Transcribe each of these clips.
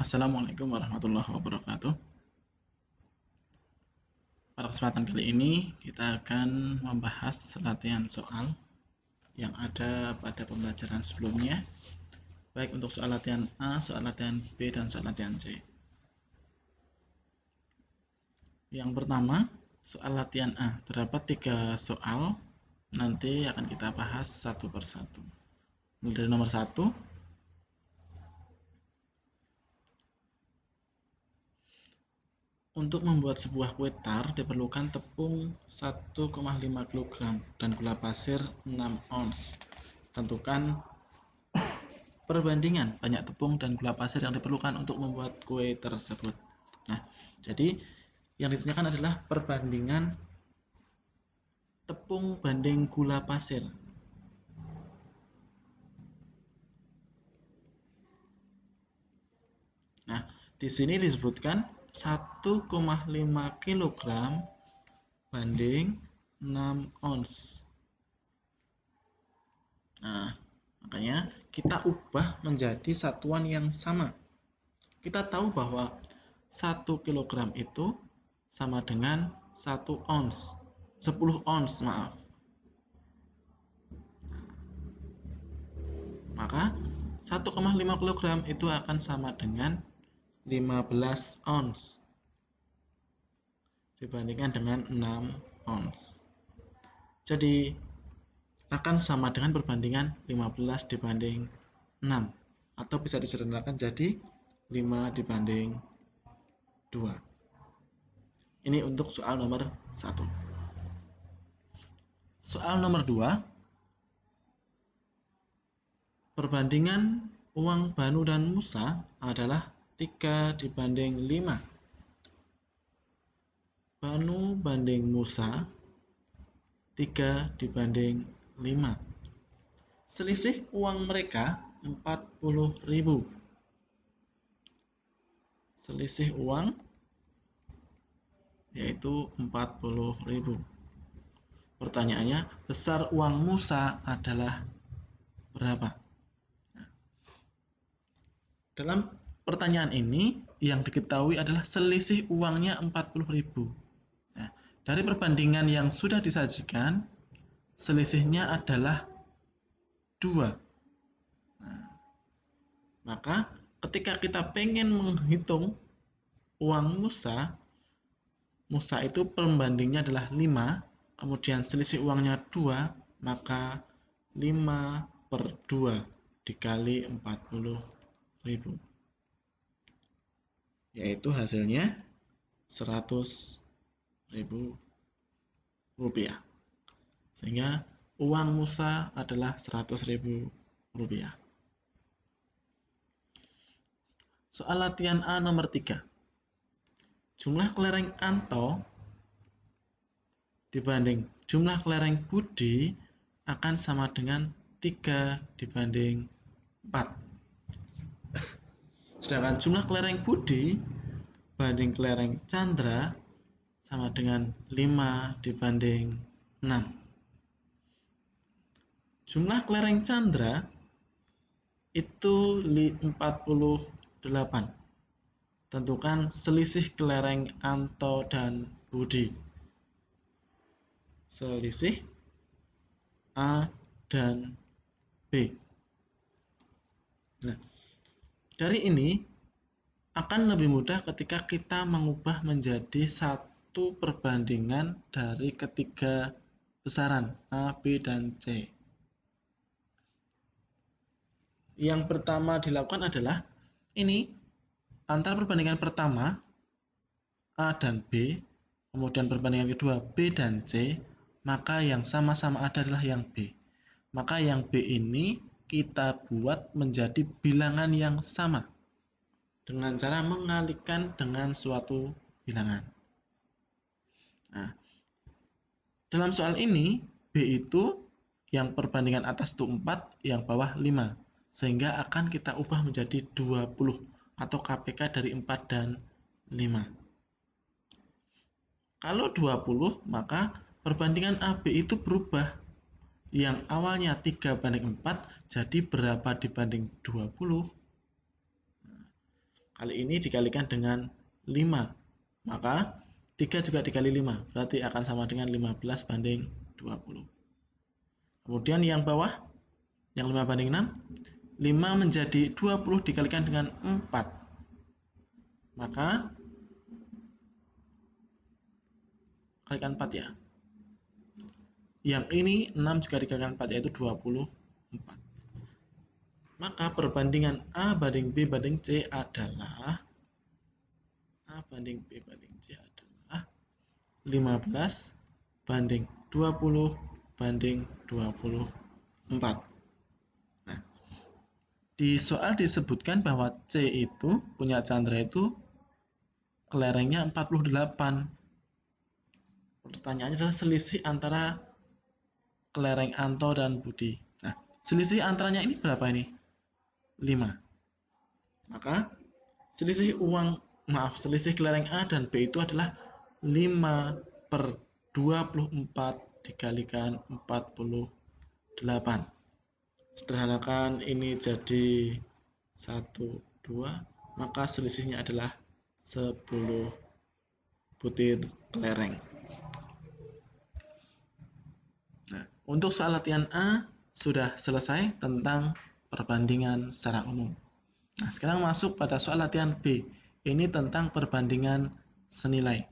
Assalamualaikum warahmatullahi wabarakatuh. Pada kesempatan kali ini kita akan membahas latihan soal yang ada pada pembelajaran sebelumnya, baik untuk soal latihan A, soal latihan B, dan soal latihan C. Yang pertama, soal latihan A. Terdapat 3 soal, nanti akan kita bahas satu persatu. Mulai dari nomor 1. Untuk membuat sebuah kue tar diperlukan tepung 1,5 kg dan gula pasir 6 ons. Tentukan perbandingan banyak tepung dan gula pasir yang diperlukan untuk membuat kue tersebut. Nah, jadi yang ditanyakan adalah perbandingan tepung banding gula pasir. Nah, di sini disebutkan 1,5 kg banding 6 ons. Nah, makanya kita ubah menjadi satuan yang sama. Kita tahu bahwa 1 kg itu sama dengan 1 ons. 10 ons, maaf. Maka 1,5 kg itu akan sama dengan 15 ons dibandingkan dengan 6 ons. Jadi akan sama dengan perbandingan 15 dibanding 6, atau bisa disederhanakan jadi 5 dibanding 2. Ini untuk soal nomor 1. Soal nomor 2. Perbandingan uang Banu dan Musa adalah 3 dibanding 5. Banu banding Musa 3 dibanding 5. Selisih uang mereka 40.000. Selisih uang yaitu 40.000. Pertanyaannya, besar uang Musa adalah berapa? Dalam pertanyaan ini yang diketahui adalah selisih uangnya 40.000. Nah, dari perbandingan yang sudah disajikan, selisihnya adalah 2. Nah, maka ketika kita pengen menghitung uang Musa itu pembandingnya adalah 5, kemudian selisih uangnya 2, maka 5 per 2 dikali 40.000, yaitu hasilnya 100.000 rupiah. Sehingga uang Musa adalah 100.000 rupiah. Soal latihan A nomor 3. Jumlah kelereng Anto dibanding jumlah kelereng Budi akan sama dengan 3 dibanding 4. Sedangkan jumlah kelereng Budi banding kelereng Chandra sama dengan 5 dibanding 6. Jumlah kelereng Chandra itu 48. Tentukan selisih kelereng Anto dan Budi. Selisih A dan B. Nah, dari ini akan lebih mudah ketika kita mengubah menjadi satu perbandingan dari ketiga besaran A, B, dan C. Yang pertama dilakukan adalah ini antara perbandingan pertama A dan B, kemudian perbandingan kedua B dan C, maka yang sama-sama ada adalah yang B. Maka yang B ini kita buat menjadi bilangan yang sama dengan cara mengalihkan dengan suatu bilangan. Nah, dalam soal ini B itu yang perbandingan atas itu 4, yang bawah 5, sehingga akan kita ubah menjadi 20 atau KPK dari 4 dan 5. Kalau 20, maka perbandingan AB itu berubah. Yang awalnya 3 banding 4 jadi berapa dibanding 20? Kali ini dikalikan dengan 5. Maka 3 juga dikali 5. Berarti akan sama dengan 15 banding 20. Kemudian yang bawah, yang 5 banding 6. 5 menjadi 20 dikalikan dengan 4. Maka kalikan 4 ya. Yang ini 6 juga dikalikan 4, yaitu 24. Maka perbandingan A banding B banding C adalah A banding B banding C adalah 15 banding 20 banding 24. Nah, di soal disebutkan bahwa C itu punya Chandra itu kelerengnya 48. Pertanyaannya adalah selisih antara kelereng Anto dan Budi. Nah, selisih antaranya ini berapa ini? 5. Maka selisih kelereng A dan B itu adalah 5 per 24 dikalikan 48. Sederhanakan ini jadi 1, 2, maka selisihnya adalah 10 butir kelereng. Nah, untuk soal latihan A sudah selesai tentang perbandingan secara umum. Nah, sekarang masuk pada soal latihan B. Ini tentang perbandingan senilai.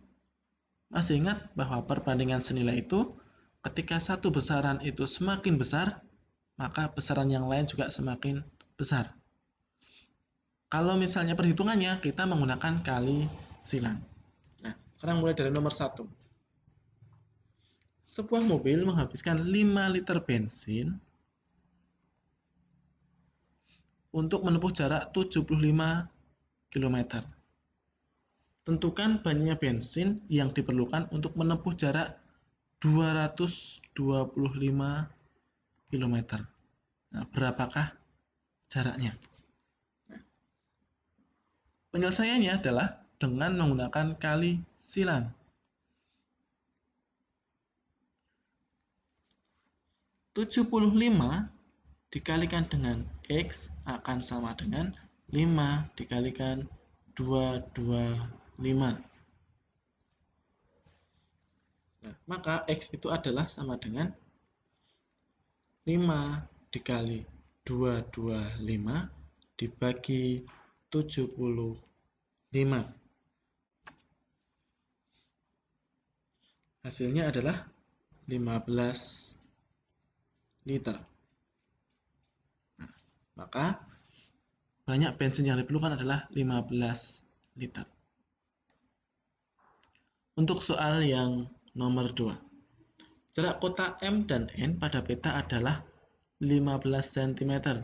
Masih ingat bahwa perbandingan senilai itu ketika satu besaran itu semakin besar, maka besaran yang lain juga semakin besar. Kalau misalnya perhitungannya, kita menggunakan kali silang. Nah, sekarang mulai dari nomor 1. Sebuah mobil menghabiskan 5 liter bensin untuk menempuh jarak 75 km. Tentukan banyaknya bensin yang diperlukan untuk menempuh jarak 225 km. Nah, berapakah jaraknya? Nah, penyelesaiannya adalah dengan menggunakan kali silang. 75 dikalikan dengan X akan sama dengan 5 dikalikan 225. Nah, maka X itu adalah sama dengan 5 dikali 225 dibagi 75. Hasilnya adalah 15 liter. Nah, maka banyak bensin yang diperlukan adalah 15 liter. Untuk soal yang nomor 2. Jarak kota M dan N pada peta adalah 15 cm.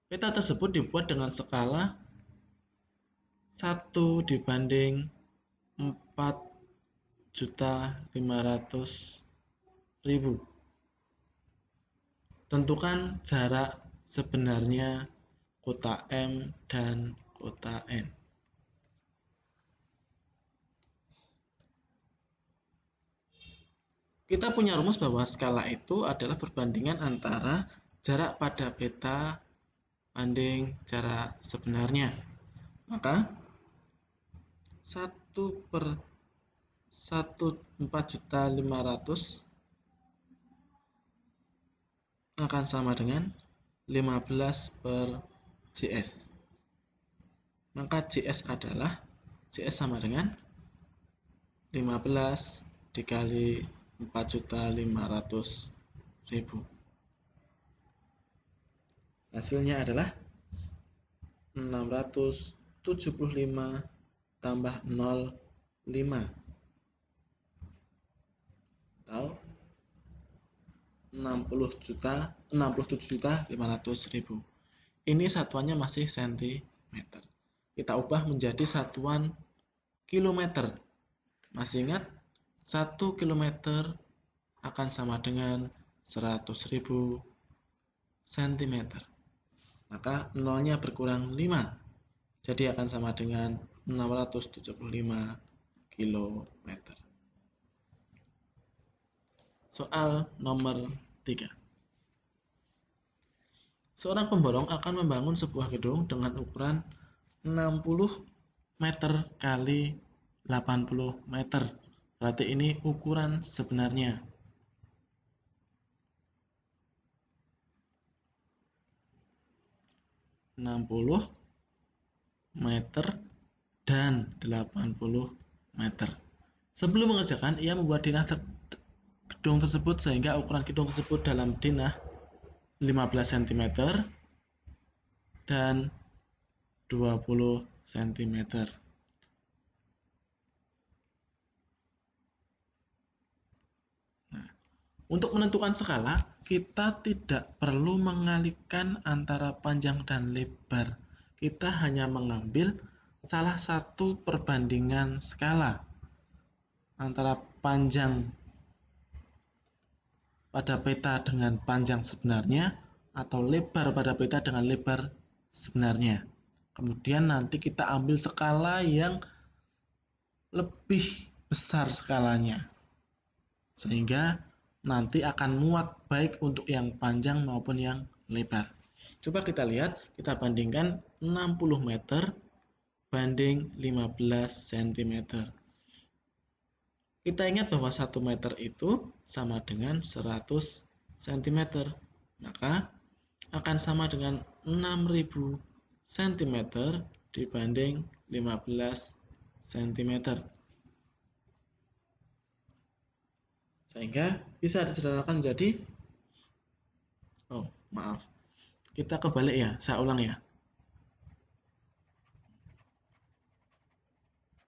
Peta tersebut dibuat dengan skala 1/4.500.000. Tentukan jarak sebenarnya kota M dan kota N. Kita punya rumus bahwa skala itu adalah perbandingan antara jarak pada peta banding jarak sebenarnya. Maka 1/4.500 akan sama dengan 15 per JS. Maka JS sama dengan 15 dikali 4.500.000. Hasilnya adalah 675 tambah 05 atau 67.500.000. Ini satuannya masih cm. Kita ubah menjadi satuan kilometer. Masih ingat? 1 km akan sama dengan 100.000 cm. Maka nolnya berkurang 5. Jadi akan sama dengan 675 km. Soal nomor 3. Seorang pemborong akan membangun sebuah gedung dengan ukuran 60 meter kali 80 meter. Berarti ini ukuran sebenarnya. 60 meter dan 80 meter. Sebelum mengerjakan, ia membuat denah gedung tersebut sehingga ukuran gedung tersebut dalam denah 15 cm dan 20 cm. Nah, untuk menentukan skala, kita tidak perlu mengalihkan antara panjang dan lebar. Kita hanya mengambil salah satu perbandingan skala antara panjang pada peta dengan panjang sebenarnya atau lebar pada peta dengan lebar sebenarnya. Kemudian nanti kita ambil skala yang lebih besar skalanya, sehingga nanti akan muat baik untuk yang panjang maupun yang lebar. Coba kita lihat, kita bandingkan 60 meter banding 15 cm. Kita ingat bahwa 1 meter itu sama dengan 100 cm. Maka akan sama dengan 6000 cm dibanding 15 cm. Sehingga bisa disederhanakan menjadi, kita kebalik ya, saya ulang ya.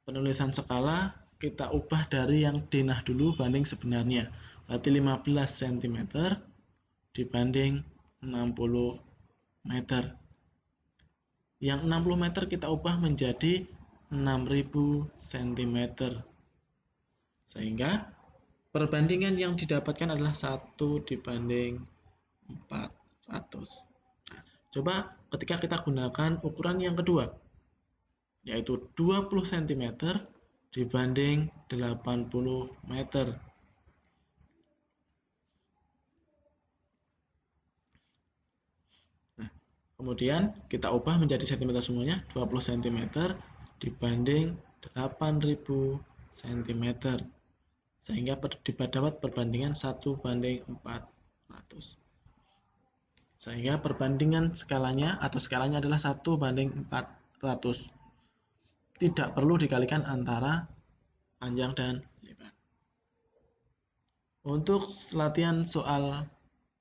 Penulisan skala kita ubah dari yang denah dulu banding sebenarnya. Berarti 15 cm dibanding 60 meter. Yang 60 meter kita ubah menjadi 6000 cm. Sehingga perbandingan yang didapatkan adalah 1 dibanding 400. Nah, coba ketika kita gunakan ukuran yang kedua, yaitu 20 cm dibanding 80 meter. Nah, kemudian kita ubah menjadi cm semuanya, 20 cm dibanding 8000 cm. Sehingga dapat perbandingan 1 banding 400. Sehingga perbandingan skalanya atau skalanya adalah 1 banding 400. Tidak perlu dikalikan antara panjang dan lebar. Untuk latihan soal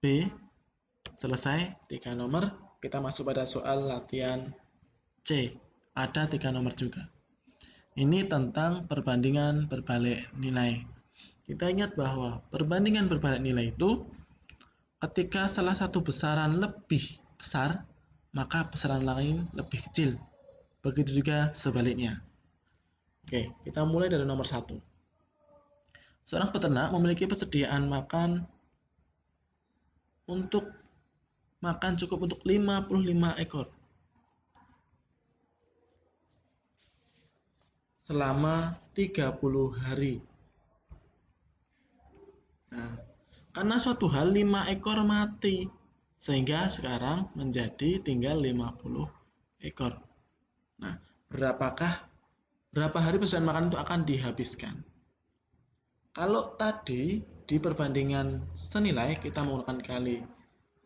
B selesai 3 nomor. Kita masuk pada soal latihan C. Ada 3 nomor juga. Ini tentang perbandingan berbalik nilai. Kita ingat bahwa perbandingan berbalik nilai itu ketika salah satu besaran lebih besar, maka besaran lain lebih kecil. Begitu juga sebaliknya. Oke, kita mulai dari nomor 1. Seorang peternak memiliki persediaan makan cukup untuk 55 ekor selama 30 hari. Nah, karena suatu hal 5 ekor mati, sehingga sekarang menjadi tinggal 50 ekor. Nah, berapa hari persediaan makan itu akan dihabiskan? Kalau tadi di perbandingan senilai kita menggunakan kali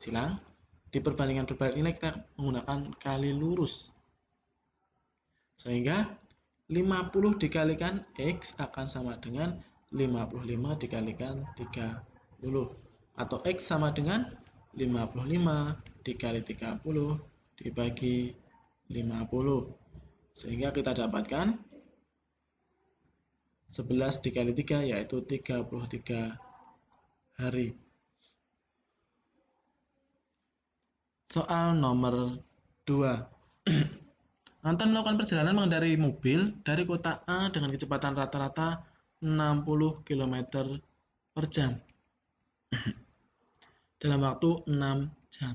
silang, di perbandingan berbalik nilai kita menggunakan kali lurus. Sehingga 50 dikalikan X akan sama dengan 55 dikalikan 30. Atau X sama dengan 55 dikali 30 dibagi 50. Sehingga kita dapatkan 11 dikali 3 yaitu 33 hari. Soal nomor 2. Anton melakukan perjalanan mengendarai mobil dari kota A dengan kecepatan rata-rata 60 km per jam dalam waktu 6 jam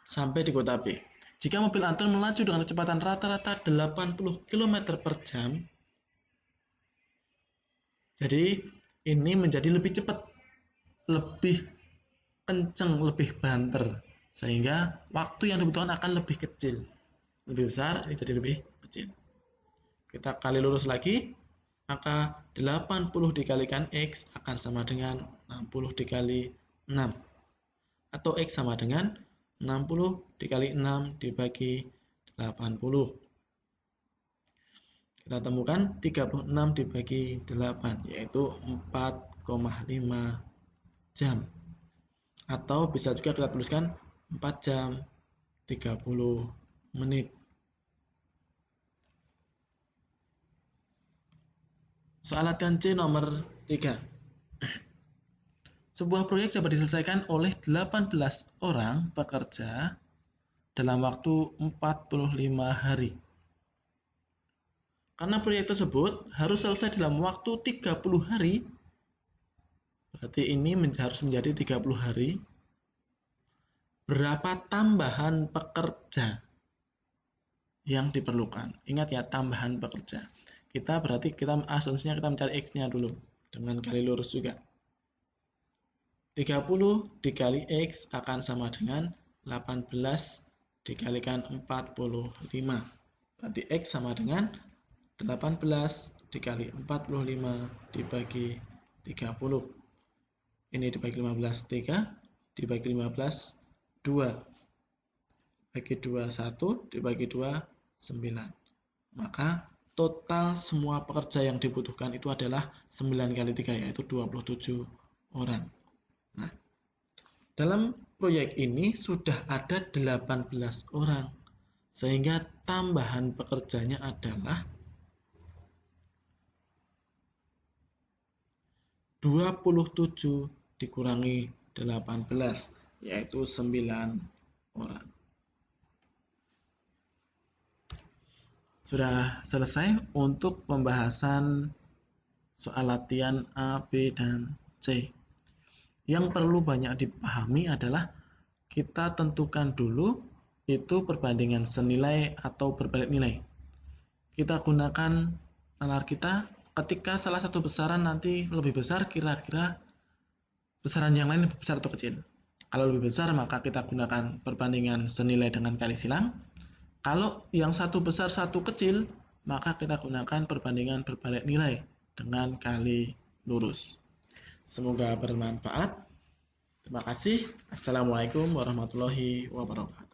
sampai di kota B. Jika mobil Anton melaju dengan kecepatan rata-rata 80 km per jam, jadi ini menjadi lebih cepat, lebih kenceng, lebih banter, sehingga waktu yang dibutuhkan akan lebih kecil. Lebih besar, ini jadi lebih kecil. Kita kali lurus lagi, maka 80 dikalikan X akan sama dengan 60 dikali 6. Atau X sama dengan 60 dikali 6 dibagi 80. Kita temukan 36 dibagi 8, yaitu 4,5 jam. Atau bisa juga kita tuliskan 4 jam 30 menit. Soal latihan C nomor 3. Sebuah proyek dapat diselesaikan oleh 18 orang pekerja dalam waktu 45 hari. Karena proyek tersebut harus selesai dalam waktu 30 hari, berarti ini harus menjadi 30 hari. Berapa tambahan pekerja yang diperlukan? Ingat ya, tambahan pekerja. Kita asumsinya kita mencari X-nya dulu dengan kali lurus juga. 30 dikali X akan sama dengan 18 dikalikan 45. Berarti X sama dengan 18 dikali 45 dibagi 30. Ini dibagi 15, 3. Dibagi 15, 2. Bagi 2, 1. Dibagi 2, 9. Maka total semua pekerja yang dibutuhkan itu adalah 9 kali 3, yaitu 27 orang. Nah, dalam proyek ini sudah ada 18 orang, sehingga tambahan pekerjanya adalah 27 dikurangi 18, yaitu 9 orang. Sudah selesai untuk pembahasan soal latihan A, B, dan C. Yang perlu banyak dipahami adalah kita tentukan dulu itu perbandingan senilai atau berbalik nilai. Kita gunakan nalar kita. Ketika salah satu besaran nanti lebih besar, kira-kira besaran yang lain lebih besar atau kecil. Kalau lebih besar, maka kita gunakan perbandingan senilai dengan kali silang. Kalau yang satu besar, satu kecil, maka kita gunakan perbandingan berbalik nilai dengan kali lurus. Semoga bermanfaat. Terima kasih. Assalamualaikum warahmatullahi wabarakatuh.